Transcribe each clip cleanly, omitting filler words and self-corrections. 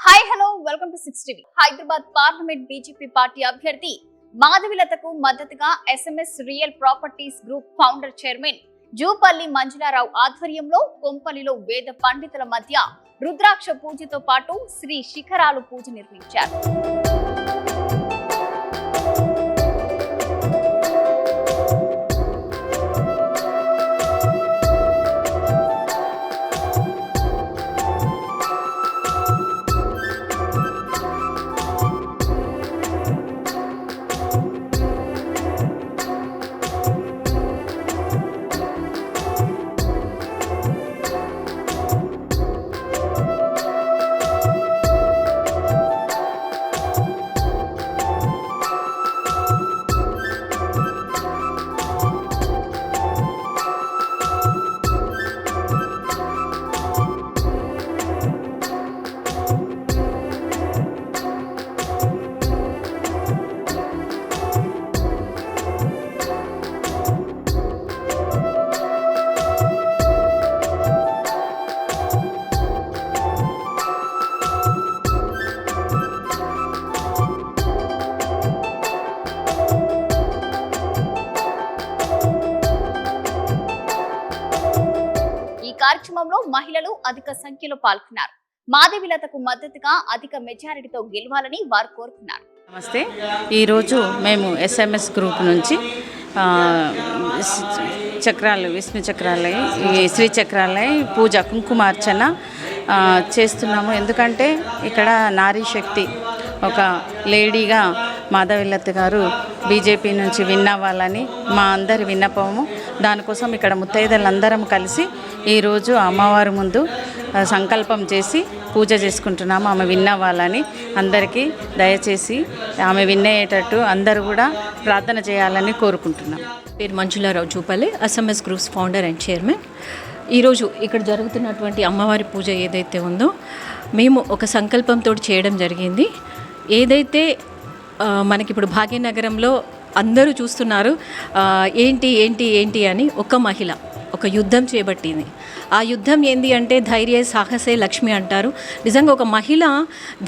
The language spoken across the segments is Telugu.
Hi hello welcome to 6 TV. Hyderabad parliament BJP party అభ్యర్థి మాధవిలతకు మద్దతుగా SMS real properties group founder chairman Jupalli Manjula Rao ఆధ్వర్యంలో కొంపల్లిలో వేద పండితుల మధ్య రుద్రాక్ష పూజతో పాటు శ్రీ శిఖరాలు పూజ నిర్వహించారు. కార్యక్రమంలో మహిళలు అధిక సంఖ్యలో పాల్గొన్నారు. మాధవిలతకు మద్దతుగా అధిక మెజారిటీతో గెలవాలని వారు కోరుకున్నారు. నమస్తే. ఈరోజు మేము ఎస్ఎంఎస్ గ్రూప్ నుంచి చక్రాలు విష్ణు చక్రాలయ శ్రీ చక్రాలయ పూజ కుంకుమార్చన చేస్తున్నాము. ఎందుకంటే ఇక్కడ నారీ శక్తి ఒక లేడీగా మాధవిలత గారు బీజేపీ నుంచి విన్ అవ్వాలని మా అందరి విన్నపము. దానికోసం ఇక్కడ ముత్తైదలందరం కలిసి ఈరోజు అమ్మవారి ముందు సంకల్పం చేసి పూజ చేసుకుంటున్నాము. ఆమె విన్ అవ్వాలని అందరికీ దయచేసి ఆమె విన్ అయ్యేటట్టు అందరూ కూడా ప్రార్థన చేయాలని కోరుకుంటున్నాం. పేరు Manjula Rao Jupalli, SMS groups founder and chairman. ఈరోజు ఇక్కడ జరుగుతున్నటువంటి అమ్మవారి పూజ ఏదైతే ఉందో మేము ఒక సంకల్పంతో చేయడం జరిగింది. ఏదైతే మనకి ఇప్పుడు భాగ్యనగరంలో అందరూ చూస్తున్నారు ఏంటి ఏంటి ఏంటి అని ఒక మహిళ ఒక యుద్ధం చేపట్టింది. ఆ యుద్ధం ఏంటి అంటే ధైర్య సాహసే లక్ష్మి అంటారు. నిజంగా ఒక మహిళ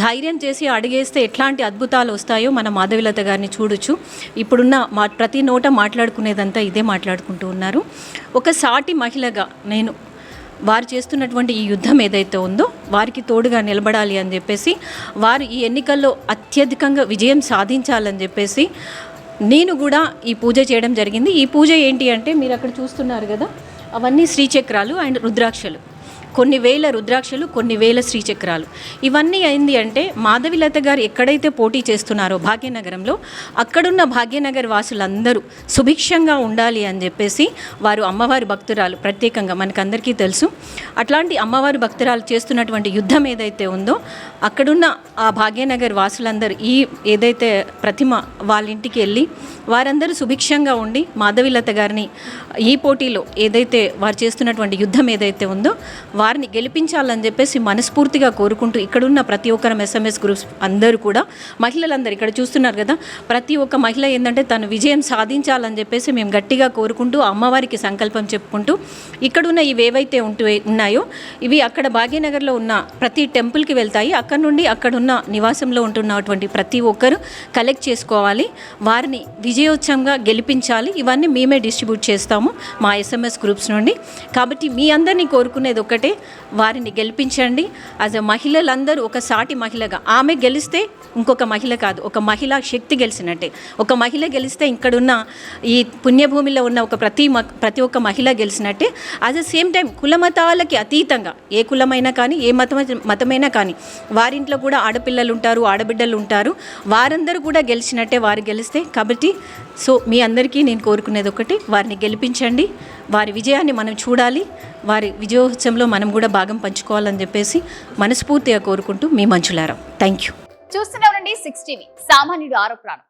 ధైర్యం చేసి అడిగేస్తే ఎట్లాంటి అద్భుతాలు వస్తాయో మన మాధవిలత గారిని చూడొచ్చు. ఇప్పుడున్న ప్రతి నోట మాట్లాడుకునేదంతా ఇదే మాట్లాడుకుంటూ ఉన్నారు. ఒక సాటి మహిళగా నేను వారు చేస్తున్నటువంటి ఈ యుద్ధం ఏదైతే ఉందో వారికి తోడుగా నిలబడాలి అని చెప్పేసి, వారు ఈ ఎన్నికల్లో అత్యధికంగా విజయం సాధించాలని చెప్పేసి నేను కూడా ఈ పూజ చేయడం జరిగింది. ఈ పూజ ఏంటి అంటే మీరు అక్కడ చూస్తున్నారు కదా, అవన్నీ శ్రీచక్రాలు అండ్ రుద్రాక్షలు, కొన్ని వేల రుద్రాక్షలు, కొన్ని వేల శ్రీచక్రాలు. ఇవన్నీ అయింది అంటే మాధవిలత గారు ఎక్కడైతే పోటీ చేస్తున్నారో భాగ్యనగరంలో, అక్కడున్న భాగ్యనగర్ వాసులందరూ సుభిక్షంగా ఉండాలి అని చెప్పేసి వారు అమ్మవారి భక్తురాలు ప్రత్యేకంగా మనకందరికీ తెలుసు. అట్లాంటి అమ్మవారి భక్తురాలు చేస్తున్నటువంటి యుద్ధం ఏదైతే ఉందో అక్కడున్న ఆ భాగ్యనగర్ వాసులందరూ ఈ ఏదైతే ప్రతిమ వాళ్ళ ఇంటికి వెళ్ళి వారందరూ సుభిక్షంగా ఉండి మాధవిలత గారిని ఈ పోటీలో ఏదైతే వారు చేస్తున్నటువంటి యుద్ధం ఏదైతే ఉందో వారిని గెలిపించాలని చెప్పేసి మనస్ఫూర్తిగా కోరుకుంటూ ఇక్కడున్న ప్రతి ఒక్కరం ఎస్ఎంఎస్ గ్రూప్స్ అందరూ కూడా మహిళలందరూ ఇక్కడ చూస్తున్నారు కదా, ప్రతి ఒక్క మహిళ ఏంటంటే తను విజయం సాధించాలని చెప్పేసి మేము గట్టిగా కోరుకుంటూ అమ్మవారికి సంకల్పం చెప్పుకుంటూ ఇక్కడున్న ఇవేవైతే ఉన్నాయో ఇవి అక్కడ భాగ్యనగర్లో ఉన్న ప్రతి టెంపుల్కి వెళ్తాయి. అక్కడ నుండి అక్కడున్న నివాసంలో ఉంటున్నటువంటి ప్రతి ఒక్కరు కలెక్ట్ చేసుకోవాలి, వారిని విజయోత్సవంగా గెలిపించాలి. ఇవన్నీ మేమే డిస్ట్రిబ్యూట్ చేస్తాము మా ఎస్ఎంఎస్ గ్రూప్స్ నుండి. కాబట్టి మీ అందరినీ కోరుకునేది ఒకటే, వారిని గెలిపించండి. యాజ్ అ మహిళలందరూ ఒక సాటి మహిళగా, ఆమె గెలిస్తే ఇంకొక మహిళ కాదు, ఒక మహిళా శక్తి గెలిచినట్టే. ఒక మహిళ గెలిస్తే ఇక్కడున్న ఈ పుణ్యభూమిలో ఉన్న ప్రతి ఒక్క మహిళ గెలిచినట్టే. అట్ ద సేమ్ టైం కులమతాలకి అతీతంగా ఏ కులమైనా కానీ ఏ మతమైనా కానీ వారింట్లో కూడా ఆడపిల్లలు ఉంటారు, ఆడబిడ్డలు ఉంటారు, వారందరూ కూడా గెలిచినట్టే వారు గెలిస్తే. కాబట్టి సో మీ అందరికీ నేను కోరుకునేది ఒకటి, వారిని గెలిపించండి, వారి విజయాన్ని మనం చూడాలి, వారి విజయోత్సవంలో మనం కూడా భాగం పంచుకోవాలని చెప్పేసి మనస్ఫూర్తిగా కోరుకుంటూ మీ మంజులారావు. Thank you. చూస్తున్నవారండి 6 టీవీ. సామాన్యుడు ఆరోపణ